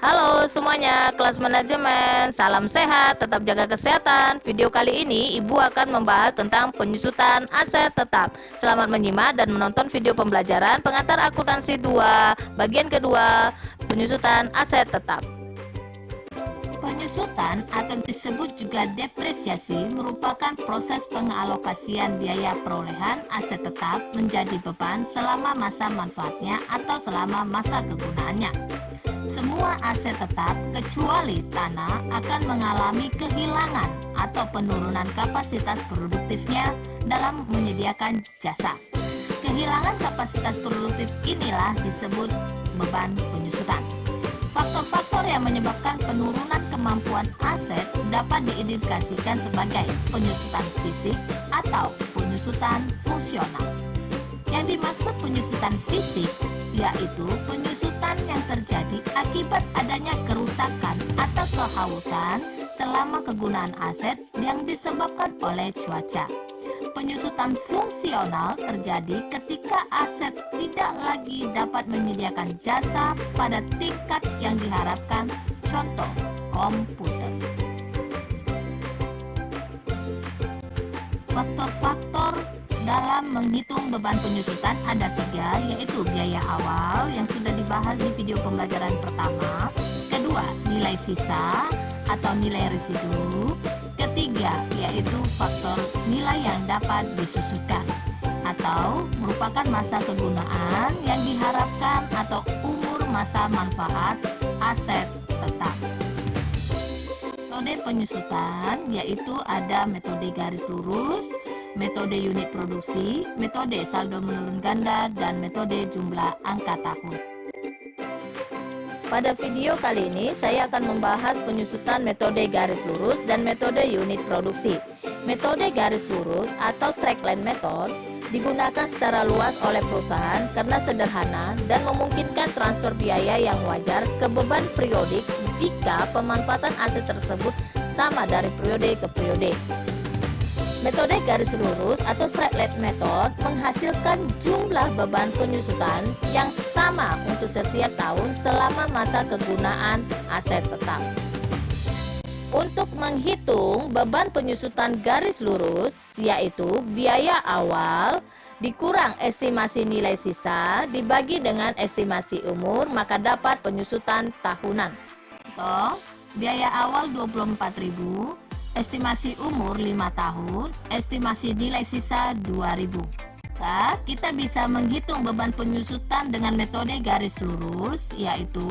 Halo semuanya, kelas manajemen, salam sehat, tetap jaga kesehatan. Video kali ini Ibu akan membahas tentang penyusutan aset tetap. Selamat menyimak dan menonton video pembelajaran pengantar akuntansi 2, bagian kedua, penyusutan aset tetap. Penyusutan atau disebut juga depresiasi merupakan proses pengalokasian biaya perolehan aset tetap menjadi beban selama masa manfaatnya atau selama masa kegunaannya. Semua aset tetap kecuali tanah akan mengalami kehilangan atau penurunan kapasitas produktifnya dalam menyediakan jasa. Kehilangan kapasitas produktif inilah disebut beban penyusutan. Faktor-faktor yang menyebabkan penurunan kemampuan aset dapat diidentifikasikan sebagai penyusutan fisik atau penyusutan fungsional. Yang dimaksud penyusutan fisik yaitu penyusutan yang terjadi akibat adanya kerusakan atau kehausan selama kegunaan aset yang disebabkan oleh cuaca. Penyusutan fungsional terjadi ketika aset tidak lagi dapat menyediakan jasa pada tingkat yang diharapkan, contoh komputer. Faktor-faktor dalam menghitung beban penyusutan ada 3, yaitu biaya awal yang sudah dibahas di video pembelajaran pertama, kedua nilai sisa atau nilai residu, ketiga yaitu faktor nilai yang dapat disusutkan atau merupakan masa kegunaan yang diharapkan atau umur masa manfaat aset tetap. Metode penyusutan yaitu ada metode garis lurus, metode unit produksi, metode saldo menurun ganda, dan metode jumlah angka tahun. Pada video kali ini saya akan membahas penyusutan metode garis lurus dan metode unit produksi. Metode garis lurus atau straight line method digunakan secara luas oleh perusahaan karena sederhana dan memungkinkan transfer biaya yang wajar ke beban periodik jika pemanfaatan aset tersebut sama dari periode ke periode. Metode garis lurus atau straight line method menghasilkan jumlah beban penyusutan yang sama untuk setiap tahun selama masa kegunaan aset tetap. Untuk menghitung beban penyusutan garis lurus, yaitu biaya awal dikurang estimasi nilai sisa dibagi dengan estimasi umur, maka dapat penyusutan tahunan. Contoh, biaya awal 24.000, estimasi umur 5 tahun, estimasi nilai sisa 2.000. Maka kita bisa menghitung beban penyusutan dengan metode garis lurus, yaitu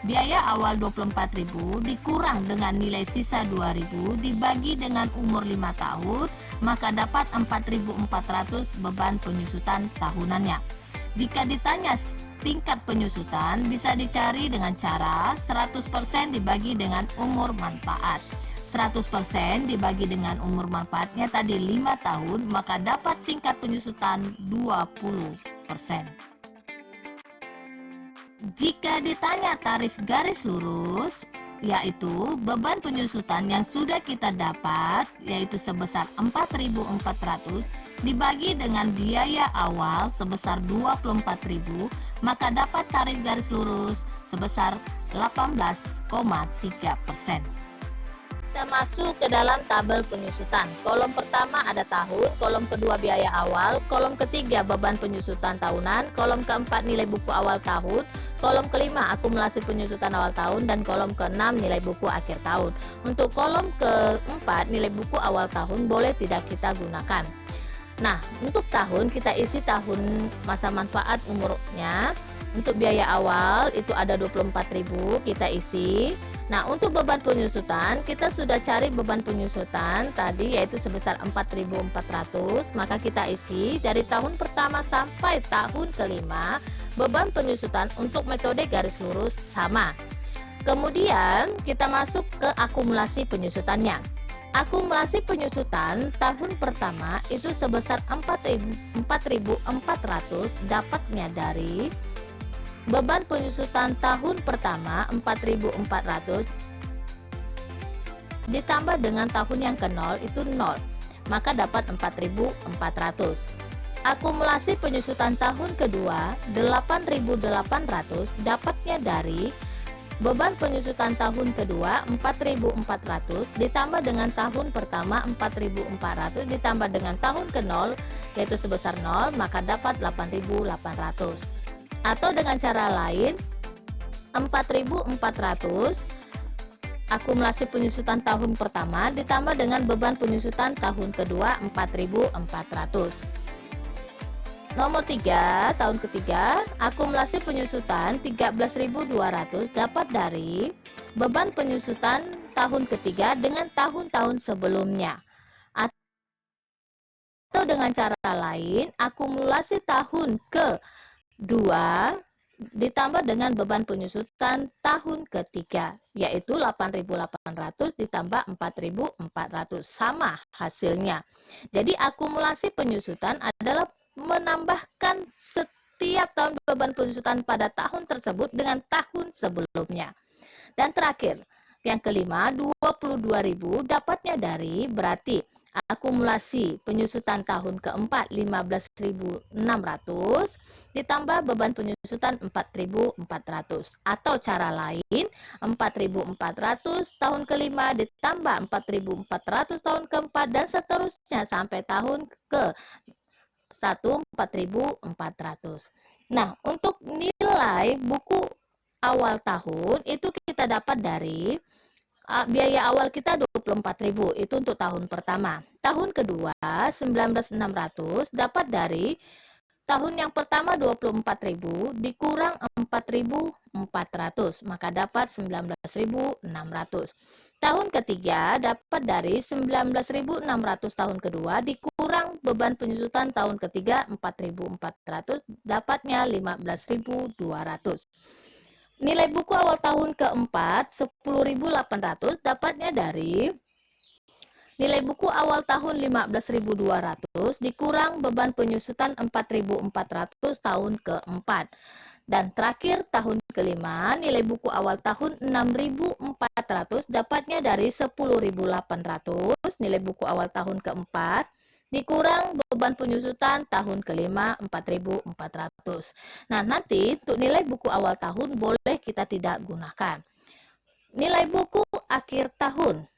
biaya awal 24.000 dikurang dengan nilai sisa 2.000 dibagi dengan umur 5 tahun, maka dapat 4.400 beban penyusutan tahunannya. Jika ditanya tingkat penyusutan, bisa dicari dengan cara 100% dibagi dengan umur manfaat. 100% dibagi dengan umur manfaatnya tadi 5 tahun, maka dapat tingkat penyusutan 20%. Jika ditanya tarif garis lurus, yaitu beban penyusutan yang sudah kita dapat, yaitu sebesar 4.400 dibagi dengan biaya awal sebesar 24.000, maka dapat tarif garis lurus sebesar 18,3%. Kita masuk ke dalam tabel penyusutan. Kolom pertama ada tahun, kolom kedua biaya awal, kolom ketiga beban penyusutan tahunan, kolom keempat nilai buku awal tahun, kolom kelima akumulasi penyusutan awal tahun, dan kolom keenam nilai buku akhir tahun. Untuk kolom keempat nilai buku awal tahun boleh tidak kita gunakan. Nah, untuk tahun kita isi tahun masa manfaat umurnya. Untuk biaya awal itu ada 24.000, kita isi. Nah, untuk beban penyusutan kita sudah cari beban penyusutan tadi yaitu sebesar 4.400, maka kita isi dari tahun pertama sampai tahun kelima. Beban penyusutan untuk metode garis lurus sama. Kemudian kita masuk ke akumulasi penyusutannya. Akumulasi penyusutan tahun pertama itu sebesar 4.400 dapatnya dari beban penyusutan tahun pertama 4.400 ditambah dengan tahun yang ke-0 itu 0, maka dapat 4.400. Akumulasi penyusutan tahun kedua 8.800 dapatnya dari Beban penyusutan tahun kedua 4.400 ditambah dengan tahun pertama 4.400 ditambah dengan tahun ke-0 yaitu sebesar 0, maka dapat 8.800. Atau dengan cara lain, 4.400 akumulasi penyusutan tahun pertama ditambah dengan beban penyusutan tahun kedua 4.400. Nomor 3, tahun ketiga, akumulasi penyusutan 13.200 dapat dari beban penyusutan tahun ketiga dengan tahun-tahun sebelumnya. Atau dengan cara lain, akumulasi tahun kedua ditambah dengan beban penyusutan tahun ketiga, yaitu 8.800 ditambah 4.400, sama hasilnya. Jadi akumulasi penyusutan adalah menambahkan setiap tahun beban penyusutan pada tahun tersebut dengan tahun sebelumnya. Dan terakhir, yang kelima, 22.000 dapatnya dari berarti akumulasi penyusutan tahun keempat 15.600 ditambah beban penyusutan 4.400, atau cara lain 4.400 tahun kelima ditambah 4.400 tahun keempat dan seterusnya sampai tahun ke 4.400. Nah, untuk nilai buku awal tahun itu kita dapat dari biaya awal kita 24.000 itu untuk tahun pertama. Tahun kedua 19.600 dapat dari tahun yang pertama 24.000 dikurang 4.400, maka dapat 19.600. Tahun ketiga dapat dari 19.600 tahun kedua dikurang beban penyusutan tahun ketiga 4.400, dapatnya 15.200. Nilai buku awal tahun keempat 10.800 dapatnya dari nilai buku awal tahun 15.200 dikurang beban penyusutan 4.400 tahun keempat. Dan terakhir tahun kelima, nilai buku awal tahun 6.400 dapatnya dari 10.800, nilai buku awal tahun keempat, dikurang beban penyusutan tahun kelima 4.400. Nah, nanti untuk nilai buku awal tahun boleh kita tidak gunakan. Nilai buku akhir tahun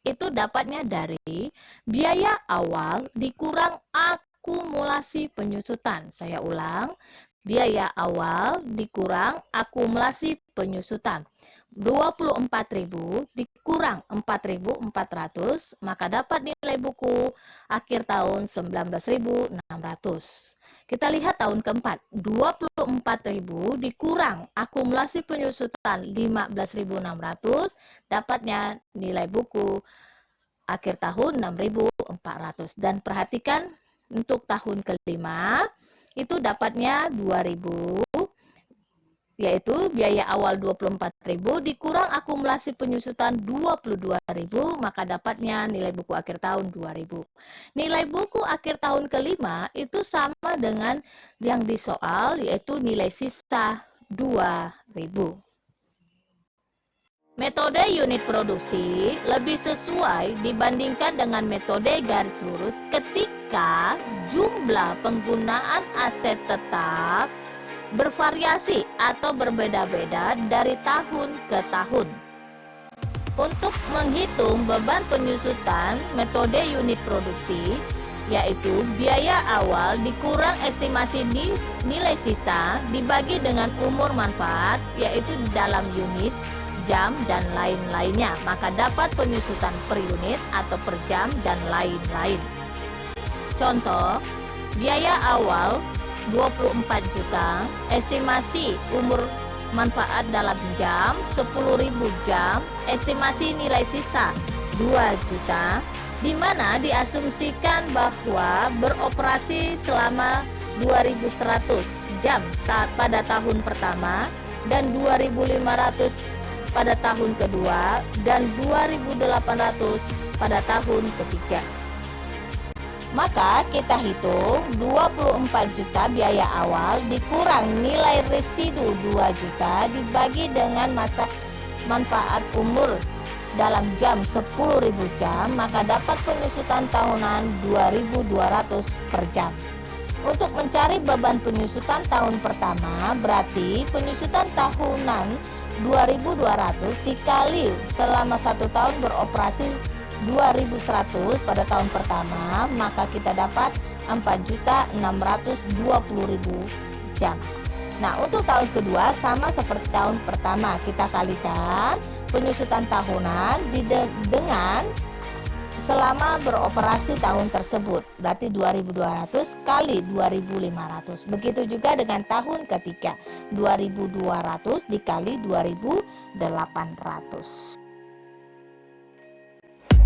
itu dapatnya dari biaya awal dikurang akumulasi penyusutan. Saya ulang, biaya awal dikurang akumulasi penyusutan. 24.000 dikurang 4.400, maka dapat nilai buku akhir tahun 19.600. Kita lihat tahun keempat, 24.000 dikurang akumulasi penyusutan 15.600, dapatnya nilai buku akhir tahun 6.400. Dan perhatikan untuk tahun kelima itu dapatnya 2.000, yaitu biaya awal 24.000 dikurang akumulasi penyusutan 22.000, maka dapatnya nilai buku akhir tahun 2.000. Nilai buku akhir tahun kelima itu sama dengan yang di soal, yaitu nilai sisa 2.000. Metode unit produksi lebih sesuai dibandingkan dengan metode garis lurus ketika jumlah penggunaan aset tetap bervariasi atau berbeda-beda dari tahun ke tahun. Untuk menghitung beban penyusutan metode unit produksi, yaitu biaya awal dikurang estimasi nilai sisa dibagi dengan umur manfaat, yaitu di dalam unit, jam, dan lain-lainnya, maka dapat penyusutan per unit atau per jam dan lain-lain. Contoh, biaya awal 24 juta, estimasi umur manfaat dalam jam 10.000 jam, estimasi nilai sisa 2 juta, di mana diasumsikan bahwa beroperasi selama 2.100 jam pada tahun pertama dan 2.500 pada tahun kedua dan 2.800 pada tahun ketiga. Maka kita hitung 24 juta biaya awal dikurang nilai residu 2 juta dibagi dengan masa manfaat umur dalam jam 10.000 jam, maka dapat penyusutan tahunan 2.200 per jam. Untuk mencari beban penyusutan tahun pertama, berarti penyusutan tahunan 2.200 dikali selama 1 tahun beroperasi 2.100 pada tahun pertama, maka kita dapat 4.620.000 jam. Nah, untuk tahun kedua sama seperti tahun pertama, kita kalikan penyusutan tahunan dengan selama beroperasi tahun tersebut, berarti 2.200 kali 2.500. Begitu juga dengan tahun ketiga, 2.200 dikali 2.800.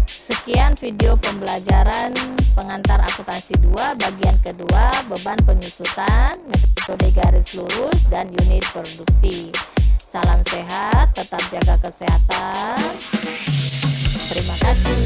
Sekian video pembelajaran pengantar akuntansi 2 bagian kedua, beban penyusutan, metode garis lurus, dan unit produksi. Salam sehat, tetap jaga kesehatan. Terima kasih.